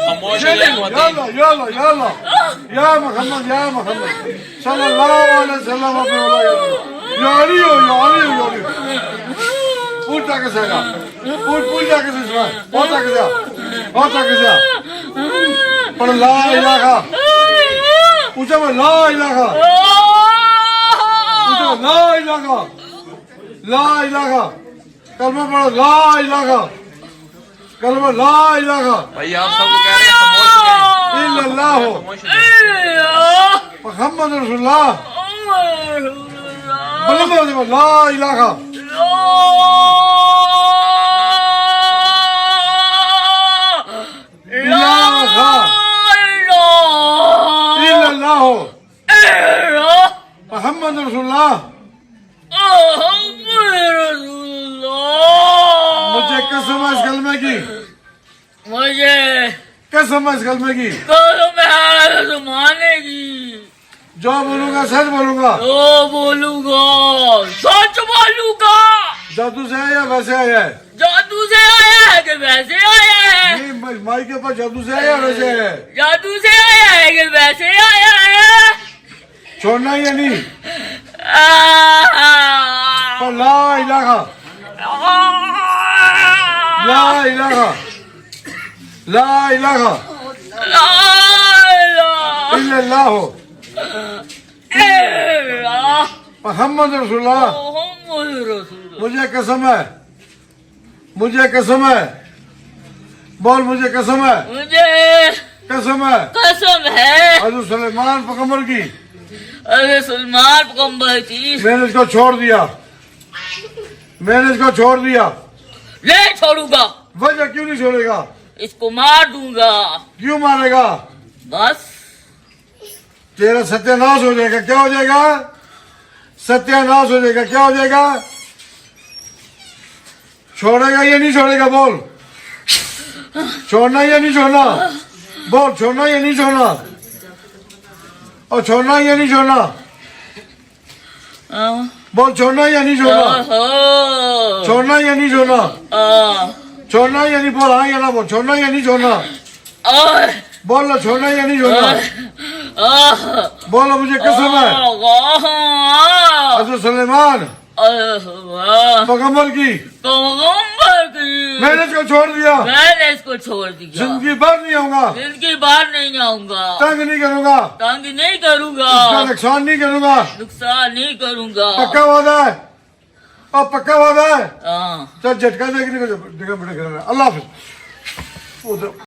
खामोश है या मोहम्मद सल्लल्लाहु अलैहि वसल्लम यारी हो पूछ तक सेगा पूछ तक से सुना बहुत तक जा पर ला इलाहा पूछो ला इलाहा ला इलाहा कलमा पढ़ो ला इलाहा कलमा ला इलाहा भाई आप सबको कह रहे हैं खामोश हैं इल्लल्लाह मुहम्मद रसूलुल्लाह बोलो ला इलाहा इल्लल्लाह मुहम्मद रसूलुल्लाह मुझे कसम है इस कलमे की मुझे कसम है इस कलमे की तो मानेगी जो बोलूंगा सच बोलूंगा जो बोलूंगा सच बोलूंगा जादू से आया वैसे आया है जादू से आया है कि वैसे आया है नहीं माई के ऊपर जादू से आया वैसे आया है जादू से आया है कि वैसे आया है छोड़ना या नहीं पर ला इलाहा ला इलाहा ला इलाहा इल्लल्लाह मुहम्मद रसूलुल्लाह मुझे कसम है बोल मुझे कसम है मुझे कसम है कसम है हज़रत सुलेमान पैगंबर की अरे सलमान पैगंबर की मैंने इसको छोड़ दिया नहीं छोड़ूंगा वजह क्यों नहीं छोड़ेगा इसको मार दूंगा क्यों मारेगा बस तेरा सत्यानाश हो जाएगा क्या हो जाएगा सत्यानाश हो जाएगा क्या हो जाएगा छोड़ेगा या नहीं छोड़ेगा बोल छोड़ना या नहीं छोड़ना बोल छोड़ना या नहीं छोड़ना और छोड़ना या नहीं छोड़ना बोल छोड़ना या नहीं छोड़ना छोड़ना या नहीं छोड़ना छोड़ना या नहीं बोल हाँ या ना बोल छोड़ना या नहीं छोड़ना बोल लो छोड़ना या नहीं छोड़ना बोलो मुझे कसम है हज़रत सुलेमान पैगंबर की मैंने इसको छोड़ दिया जिंदगी भर नहीं आऊंगा नहीं आऊंगा तंग नहीं करूंगा तंग नहीं करूंगा इसका नुकसान नहीं करूंगा पक्का वादा है और पक्का वादा है हाँ चल झटका देखने को अल्लाह हाफिज